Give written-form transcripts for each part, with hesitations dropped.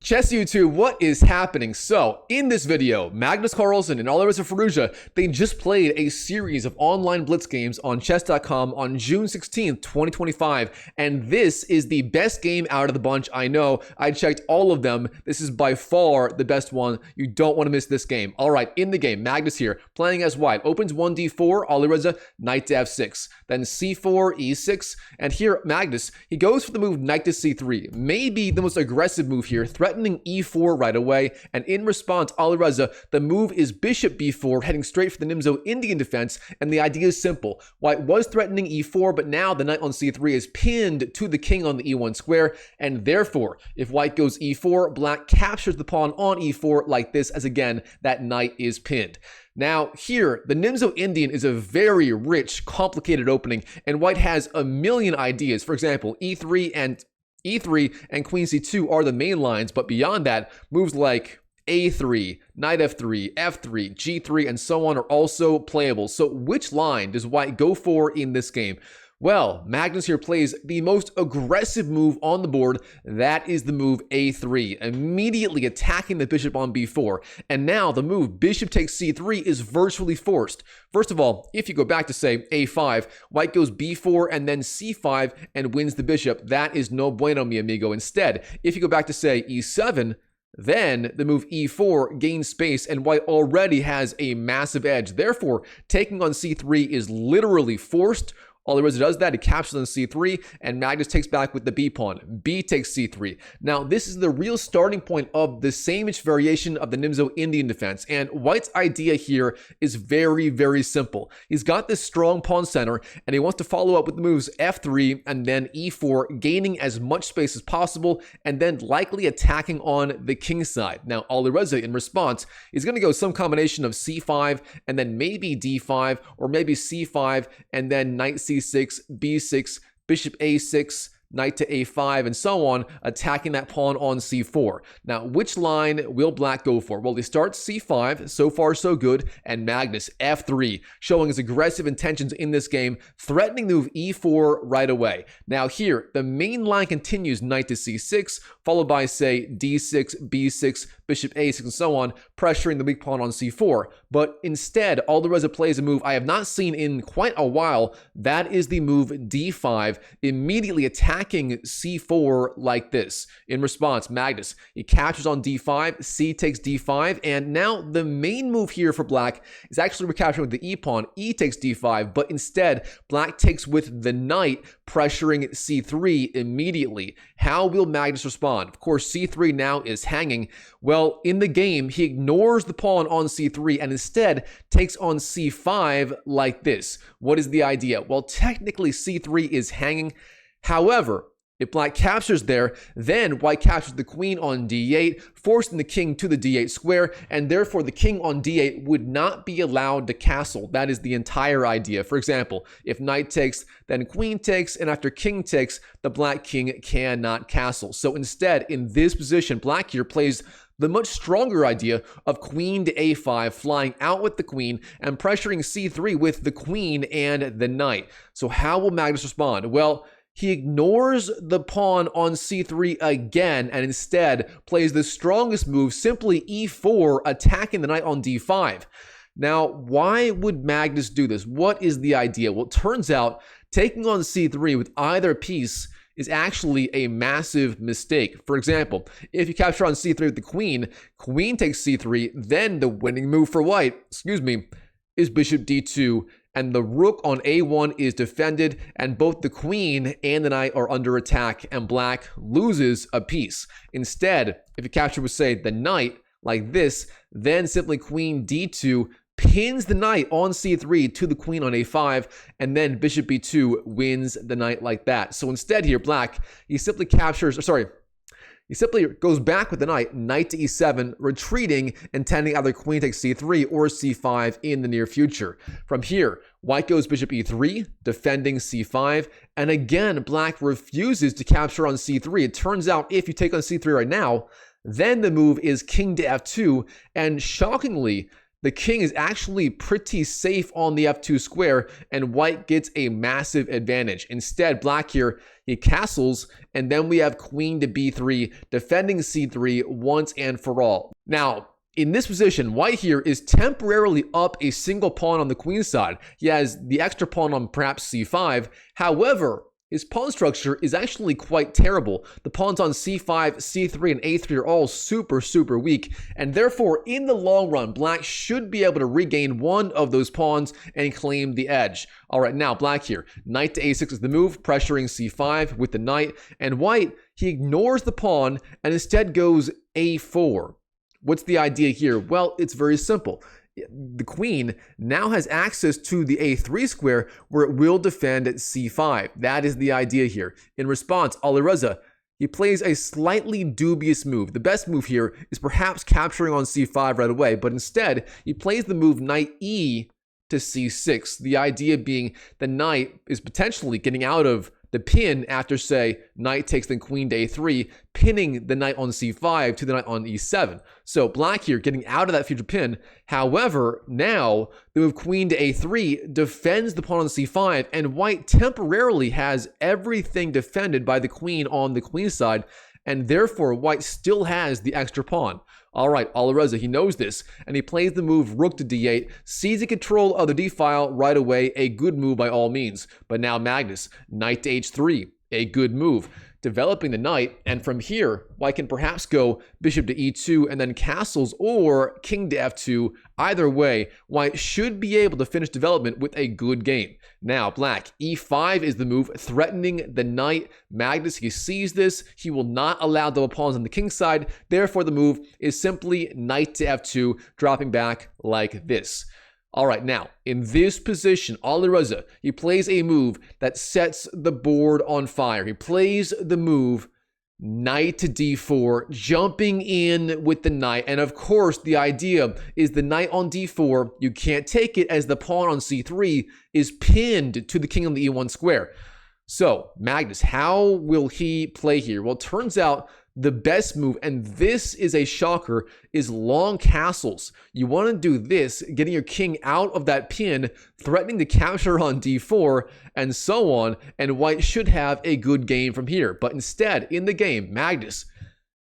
Chess YouTube, what is happening? So, in this video, Magnus Carlsen and Alireza Firouzja, they just played a series of online blitz games on chess.com on June 16th, 2025, and this is the best game out of the bunch. I know, I checked all of them. This is by far the best one. You don't want to miss this game. All right, in the game, Magnus here, playing as white. Opens 1d4, Alireza, knight to f6, then c4, e6, and here, Magnus, he goes for the move knight to c3, maybe the most aggressive move here, threatening e4 right away, and in response, Alireza, the move is bishop b4, heading straight for the Nimzo-Indian Defense, and the idea is simple. White was threatening e4, but now the knight on c3 is pinned to the king on the e1 square, and therefore, if white goes e4, black captures the pawn on e4 like this, as again, that knight is pinned. Now, here, the Nimzo-Indian is a very rich, complicated opening, and white has a million ideas. For example, e3 and queen c2 are the main lines, but beyond that, moves like a3, knight f3, f3, g3, and so on are also playable. So which line does white go for in this game? Well, Magnus here plays the most aggressive move on the board. That is the move a3, immediately attacking the bishop on b4. And now the move bishop takes c3 is virtually forced. First of all, if you go back to, say, a5, white goes b4 and then c5 and wins the bishop. That is no bueno, mi amigo. Instead, if you go back to, say, e7, then the move e4 gains space and white already has a massive edge. Therefore, taking on c3 is literally forced. Alireza does that, he captures on c3, and Magnus takes back with the b pawn. B takes c3. Now, this is the real starting point of the Saemisch variation of the Nimzo-Indian Defense, and white's idea here is very, very simple. He's got this strong pawn center, and he wants to follow up with the moves f3 and then e4, gaining as much space as possible, and then likely attacking on the king side. Now, Alireza, in response, is going to go some combination of c5, and then maybe d5, or maybe c5, and then knight c6, b6, bishop a6, knight to a5, and so on, attacking that pawn on c4. Now, which line will black go for? Well, he starts c5, so far so good, and Magnus f3, showing his aggressive intentions in this game, threatening to move e4 right away. Now here, the main line continues knight to c6, followed by, say, d6, b6, bishop a6, and so on, pressuring the weak pawn on c4. But instead, Alireza plays a move I have not seen in quite a while. That is the move d5, immediately attacking c4 like this. In response, Magnus, he captures on d5, c takes d5, and now the main move here for black is actually recapturing with the e-pawn. E takes d5, but instead, black takes with the knight, pressuring c3 immediately. How will Magnus respond? Of course, c3 now is hanging. Well, in the game, he ignores the pawn on c3 and instead takes on c5 like this. What is the idea? Well, technically, c3 is hanging. However, if black captures there, then white captures the queen on d8, forcing the king to the d8 square, and therefore the king on d8 would not be allowed to castle. That is the entire idea. For example, if knight takes, then queen takes, and after king takes, the black king cannot castle. So instead, in this position, black here plays the much stronger idea of queen to a5, flying out with the queen and pressuring c3 with the queen and the knight. So how will Magnus respond? Well, he ignores the pawn on c3 again and instead plays the strongest move, simply e4, attacking the knight on d5. Now, why would Magnus do this? What is the idea? Well, it turns out taking on c3 with either piece is actually a massive mistake. For example, if you capture on c3 with the queen, queen takes c3, then the winning move for white, is bishop d2, and the rook on a1 is defended, and both the queen and the knight are under attack, and black loses a piece. Instead, if you capture with, say, the knight like this, then simply queen d2 pins the knight on c3 to the queen on a5, and then bishop b2 wins the knight like that. So instead here, black, he simply goes back with the knight to e7, retreating, intending either queen takes c3 or c5 in the near future. From here, white goes bishop e3, defending c5, and again, black refuses to capture on c3. It turns out if you take on c3 right now, then the move is king to f2, and shockingly, the king is actually pretty safe on the f2 square, and white gets a massive advantage. Instead, black here, he castles, and then we have queen to b3, defending c3 once and for all. Now, in this position, white here is temporarily up a single pawn on the queen side. He has the extra pawn on perhaps c5. However, his pawn structure is actually quite terrible. The pawns on c5, c3, and a3 are all super, super weak. And therefore, in the long run, black should be able to regain one of those pawns and claim the edge. All right, now black here. Knight to a6 is the move, pressuring c5 with the knight. And white, he ignores the pawn and instead goes a4. What's the idea here? Well, it's very simple. The queen now has access to the a3 square where it will defend at c5. That is the idea here. In response, Alireza, he plays a slightly dubious move. The best move here is perhaps capturing on c5 right away, but instead, he plays the move knight e to c6. The idea being the knight is potentially getting out of the pin after, say, knight takes the queen to a3, pinning the knight on c5 to the knight on e7. So black here getting out of that future pin. However, now the move queen to a3 defends the pawn on c5, and white temporarily has everything defended by the queen on the queen side, and therefore white still has the extra pawn. All right, Alireza, he knows this, and he plays the move rook to d8, seizing control of the d-file right away, a good move by all means. But now Magnus, knight to h3, a good move, developing the knight, and from here, white can perhaps go bishop to e2 and then castles, or king to f2. Either way, white should be able to finish development with a good game. Now, black, e5 is the move, threatening the knight. Magnus, he sees this. He will not allow double pawns on the king side. Therefore, the move is simply knight to f2, dropping back like this. All right, now, in this position, Alireza, he plays a move that sets the board on fire. He plays the move knight to d4, jumping in with the knight. And of course, the idea is the knight on d4, you can't take it as the pawn on c3 is pinned to the king on the e1 square. So, Magnus, how will he play here? Well, it turns out the best move, and this is a shocker, is long castles. You want to do this, getting your king out of that pin, threatening to capture on d4, and so on, and white should have a good game from here. But instead, in the game, Magnus,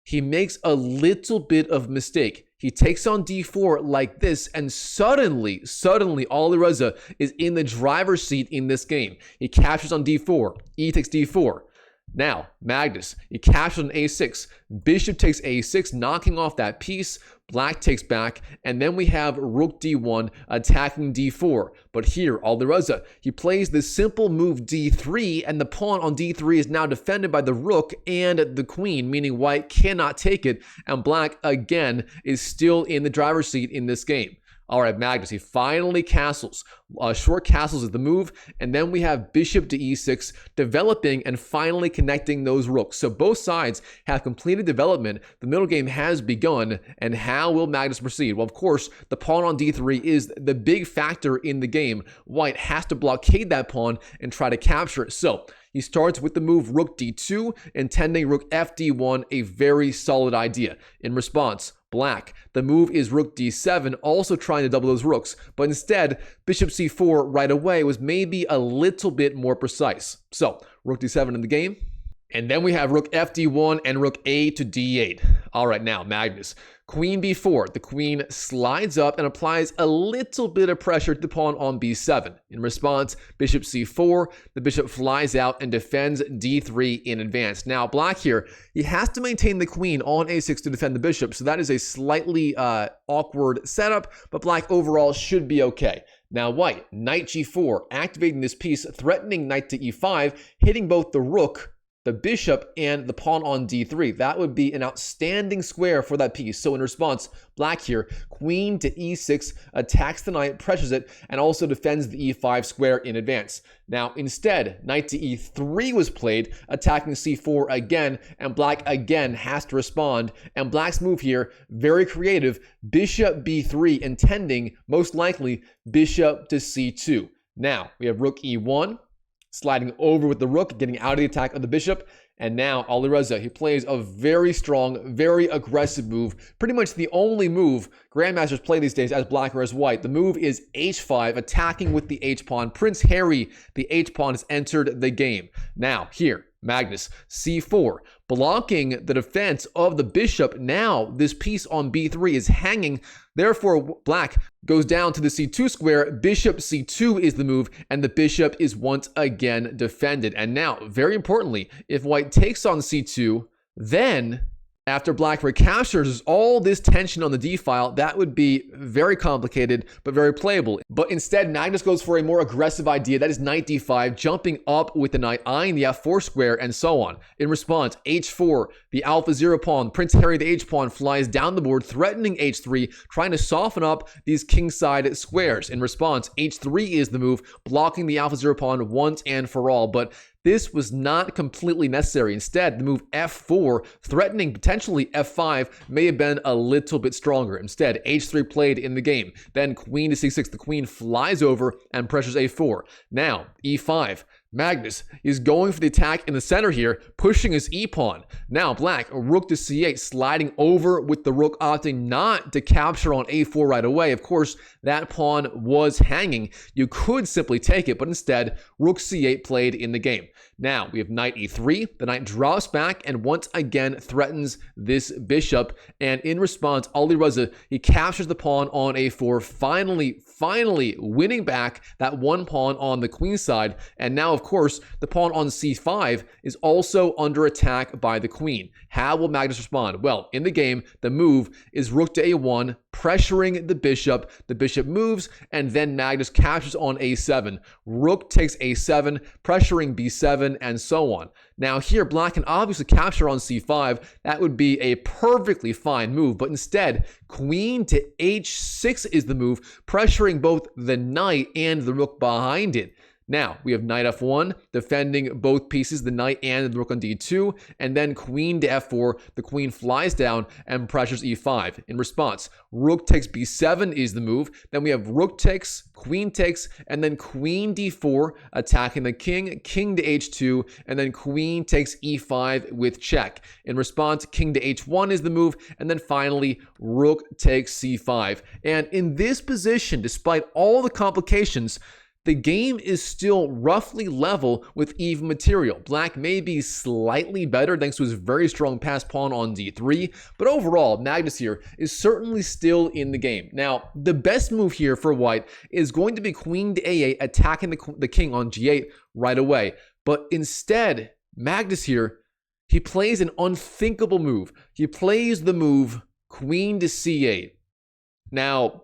he makes a little bit of mistake. He takes on d4 like this, and suddenly, Alireza is in the driver's seat in this game. He captures on d4, e takes d4. Now, Magnus, he captures on a6. Bishop takes a6, knocking off that piece. Black takes back, and then we have rook d1 attacking d4. But here, Alireza, he plays this simple move d3, and the pawn on d3 is now defended by the rook and the queen, meaning white cannot take it, and black, again, is still in the driver's seat in this game. All right, Magnus, he finally castles. Short castles is the move, and then we have bishop to e6, developing and finally connecting those rooks. So both sides have completed development. The middle game has begun, and how will Magnus proceed? Well, of course, the pawn on d3 is the big factor in the game. White has to blockade that pawn and try to capture it. So he starts with the move rook d2, intending rook fd1, a very solid idea. In response, black, the move is rook d7, also trying to double those rooks, but instead, bishop c4 right away was maybe a little bit more precise. So, rook d7 in the game. And then we have rook fd1 and rook a to d8. All right, now, Magnus. Queen b4. The queen slides up and applies a little bit of pressure to the pawn on b7. In response, bishop c4. The bishop flies out and defends d3 in advance. Now, black here, he has to maintain the queen on a6 to defend the bishop, so that is a slightly awkward setup, but black overall should be okay. Now white, knight g4, activating this piece, threatening knight to e5, hitting both the rook, the bishop, and the pawn on d3. That would be an outstanding square for that piece. So in response, black here, queen to e6, attacks the knight, pressures it, and also defends the e5 square in advance. Now instead, knight to e3 was played, attacking c4 again, and black again has to respond. And black's move here, very creative, bishop b3, intending, most likely, bishop to c2. Now, we have rook e1, sliding over with the rook, getting out of the attack of the bishop, And now Alireza, he plays a very strong, very aggressive move. Pretty much the only move grandmasters play these days as black or as white. The move is h5, attacking with the h-pawn. Prince Harry, the h-pawn, has entered the game. Now, here, Magnus, c4, blocking the defense of the bishop. Now, this piece on b3 is hanging. Therefore, black goes down to the c2 square. Bishop c2 is the move, and the bishop is once again defended. And now, very importantly, if white takes on c2, then after black recaptures all this tension on the d-file, that would be very complicated, but very playable. But instead, Magnus goes for a more aggressive idea. That is knight d5, jumping up with the knight, eyeing the f4 square, and so on. In response, h4, the alpha 0 pawn, Prince Harry, the h-pawn, flies down the board, threatening h3, trying to soften up these kingside squares. In response, h3 is the move, blocking the alpha 0 pawn once and for all. But this was not completely necessary. Instead, the move f4, threatening potentially f5, may have been a little bit stronger. Instead, h3 played in the game. Then queen to c6. The queen flies over and pressures a4. Now, e5. Magnus is going for the attack in the center here, pushing his e-pawn. Now, black, rook to c8, sliding over with the rook, opting not to capture on a4 right away. Of course, that pawn was hanging. You could simply take it, but instead, rook c8 played in the game. Now, we have knight e3. The knight drops back and once again threatens this bishop. And in response, Alireza, he captures the pawn on a4, finally winning back that one pawn on the queen side. And now, of course, the pawn on c5 is also under attack by the queen. How will Magnus respond? Well, in the game, the move is rook to a1, pressuring the bishop. The bishop moves, and then Magnus captures on a7. Rook takes a7, pressuring b7, and so on. Now here, black can obviously capture on c5. That would be a perfectly fine move, but instead, queen to h6 is the move, pressuring both the knight and the rook behind it. Now, we have knight f1, defending both pieces, the knight and the rook on d2, and then queen to f4, the queen flies down and pressures e5. In response, rook takes b7 is the move, then we have rook takes, and then queen d4, attacking the king, king to h2, and then queen takes e5 with check. In response, king to h1 is the move, and then finally, rook takes c5. And in this position, despite all the complications, the game is still roughly level with even material. Black may be slightly better thanks to his very strong pass pawn on d3, but overall, Magnus here is certainly still in the game. Now, the best move here for white is going to be queen to a8, attacking the king on g8 right away. But instead, Magnus here, he plays an unthinkable move. He plays the move queen to c8. Now,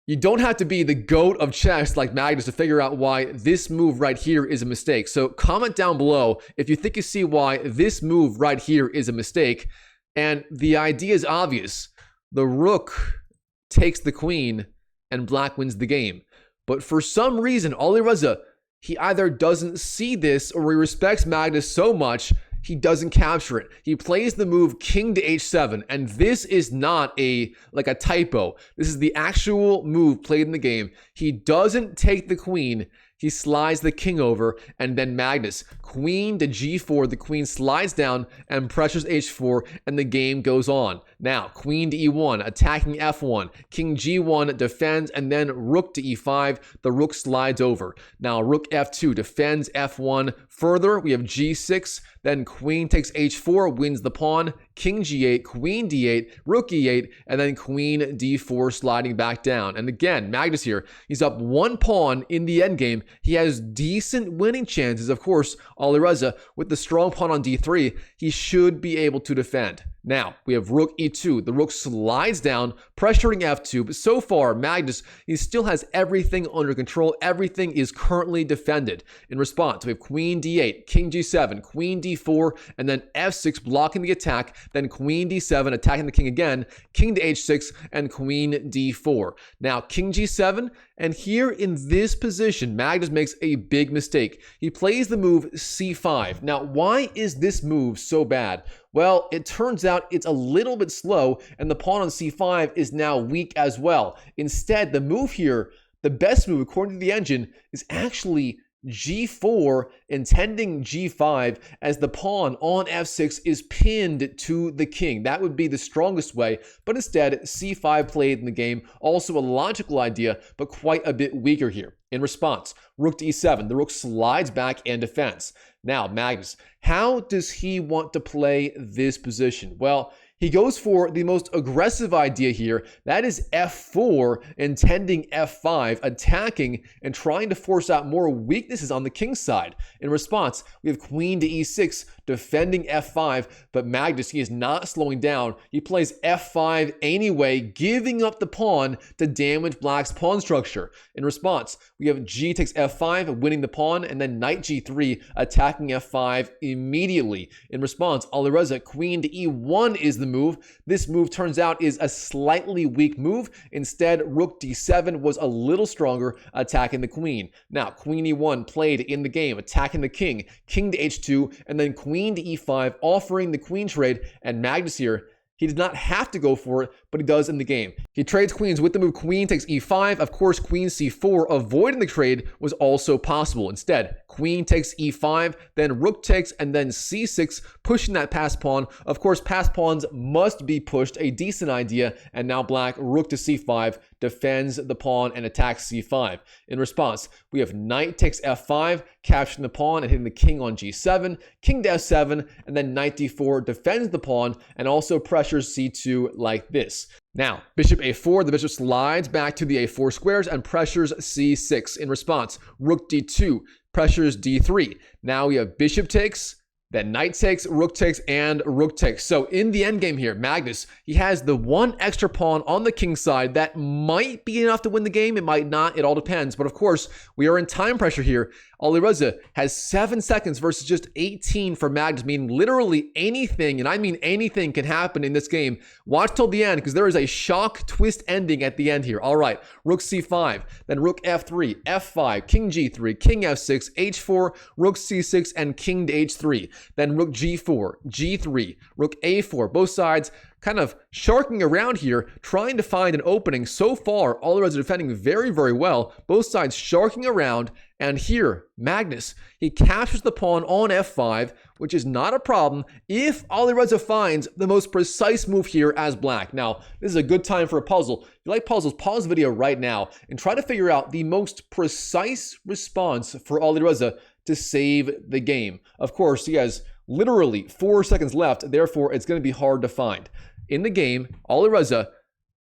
you don't have to be the GOAT of chess like Magnus to figure out why this move right here is a mistake. So comment down below if you think you see why this move right here is a mistake. And the idea is obvious. The rook takes the queen and black wins the game. But for some reason, Alireza, he either doesn't see this or he respects Magnus so much he doesn't capture it. He plays the move king to h7, and this is not a typo. This is the actual move played in the game. He doesn't take the queen. He slides the king over, and then Magnus, queen to g4, the queen slides down and pressures h4, and the game goes on. Now, queen to e1, attacking f1, king g1 defends, and then rook to e5, the rook slides over. Now, rook f2 defends f1. Further, we have g6, then queen takes h4, wins the pawn, king g8, queen d8, rook e8, and then queen d4 sliding back down. And again, Magnus here, he's up one pawn in the endgame. He has decent winning chances. Of course, Alireza, with the strong pawn on d3, he should be able to defend. Now, we have rook e2. The rook slides down, pressuring f2. But so far, Magnus, he still has everything under control. Everything is currently defended. In response, we have queen d8, king g7, queen d4, and then f6 blocking the attack. Then queen d7, attacking the king again, king to h6, and queen d4. Now, king g7, and here in this position, Magnus makes a big mistake. He plays the move c5. Now, why is this move so bad? Well, it turns out it's a little bit slow, and the pawn on c5 is now weak as well. Instead, the move here, the best move according to the engine, is actually g4, intending g5, as the pawn on f6 is pinned to the king. That would be the strongest way, but instead c5 played in the game. Also a logical idea, but quite a bit weaker here. In response, rook to e7. The rook slides back and defends. Now, Magnus, how does he want to play this position? Well, he goes for the most aggressive idea here. That is f4, intending f5, attacking and trying to force out more weaknesses on the king's side. In response, we have queen to e6, defending f5, but Magnus, he is not slowing down. He plays f5 anyway, giving up the pawn to damage black's pawn structure. In response, we have g takes f5, winning the pawn, and then knight g3, attacking f5 immediately. In response, Alireza, queen to e1 is the move. This move turns out is a slightly weak move. Instead, rook d7 was a little stronger, attacking the queen. Now, queen e1 played in the game, attacking the king, king to h2, and then queen to e5, offering the queen trade. And Magnus here, he did not have to go for it, but he does in the game. He trades queens with the move queen takes e5. Of course, queen c4, avoiding the trade, was also possible. Instead, queen takes e5, then rook takes, and then c6, pushing that passed pawn. Of course, passed pawns must be pushed, a decent idea. And now black, rook to c5, defends the pawn and attacks c5. In response, we have knight takes f5, capturing the pawn and hitting the king on g7, king to f7, and then knight d4 defends the pawn and also pressures c2 like this. Now, bishop a4, the bishop slides back to the a4 squares and pressures c6. In response, rook d2 pressures d3. Now we have bishop takes, then knight takes, and rook takes. So in the endgame here, Magnus, he has the one extra pawn on the king's side that might be enough to win the game. It might not. It all depends. But of course, we are in time pressure here. Alireza has 7 seconds versus just 18 for Magnus, meaning literally anything, and I mean anything, can happen in this game. Watch till the end because there is a shock twist ending at the end here. All right, rook c5, then rook f3, f5, king g3, king f6, h4, rook c6, and king to h3. Then rook g4, g3, rook a4. Both sides kind of sharking around here, trying to find an opening. So far, Alireza defending very, very well. Both sides sharking around. And here, Magnus, he captures the pawn on f5, which is not a problem if Alireza finds the most precise move here as black. Now, this is a good time for a puzzle. If you like puzzles, pause the video right now and try to figure out the most precise response for Alireza to save the game. Of course, he has literally 4 seconds left, therefore it's going to be hard to find. In the game, Alireza,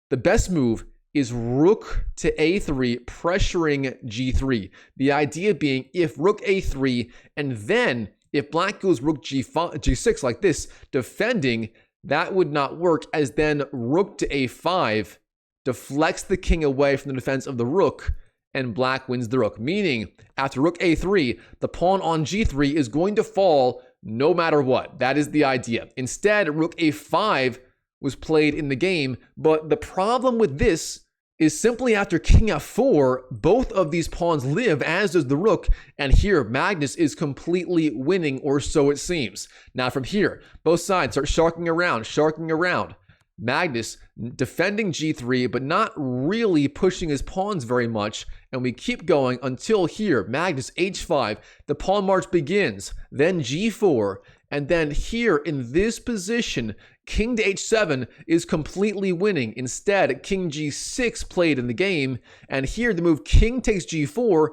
the best move is rook to a3, pressuring g3. The idea being if rook a3, and then if black goes rook g6 like this, defending, that would not work, as then rook to a5 deflects the king away from the defense of the rook, and black wins the rook. Meaning, after rook a3, the pawn on g3 is going to fall no matter what. That is the idea. Instead, rook a5 was played in the game, but the problem with this is simply after king f4, both of these pawns live, as does the rook, and here Magnus is completely winning, or so it seems. Now from here, both sides start sharking around. Magnus defending g3, but not really pushing his pawns very much, and we keep going until here, Magnus h5, the pawn march begins, then g4, and then here in this position, king to h7 is completely winning. Instead, king g6 played in the game, and here the move king takes g4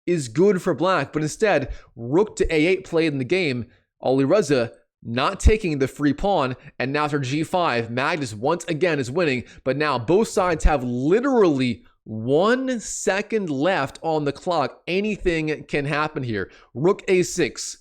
is good for black, but instead, rook to a8 played in the game. Alireza not taking the free pawn, and now after g5, Magnus once again is winning, but now both sides have literally 1 second left on the clock. Anything can happen here. Rook a6,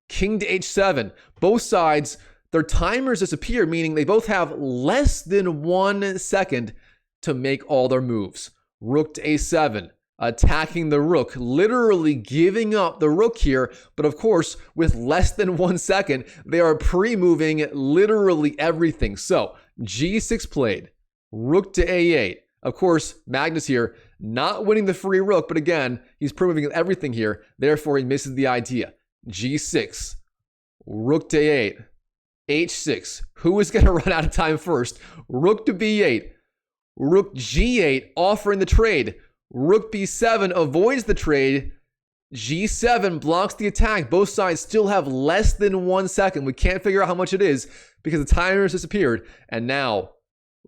king to h7. Both sides, their timers disappear, meaning they both have less than 1 second to make all their moves. Rook to a7, attacking the rook, literally giving up the rook here. But of course, with less than 1 second, they are pre-moving literally everything. So g6 played, rook to a8. Of course, Magnus here not winning the free rook, but again, he's pre-moving everything here. Therefore, he misses the idea. g6, rook to a8, h6. Who is going to run out of time first? Rook to b8, rook g8, offering the trade. Rook b7 avoids the trade. G7 blocks the attack. Both sides still have less than 1 second. We can't figure out how much it is because the timer has disappeared. And now,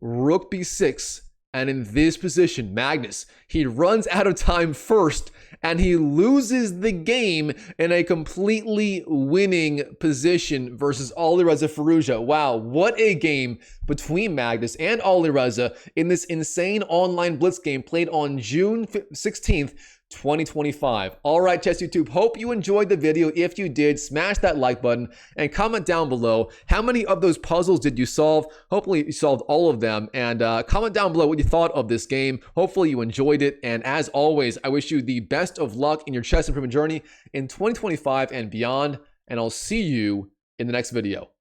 Rook B6. And in this position, Magnus, he runs out of time first and he loses the game in a completely winning position versus Alireza Firouzja. Wow, what a game between Magnus and Alireza in this insane online blitz game played on June 16th, 2025. All right, Chess YouTube, hope you enjoyed the video. If you did, smash that like button and comment down below how many of those puzzles did you solve. Hopefully you solved all of them, and comment down below what you thought of this game. Hopefully you enjoyed it, and as always, I wish you the best of luck in your chess improvement journey in 2025 and beyond, and I'll see you in the next video.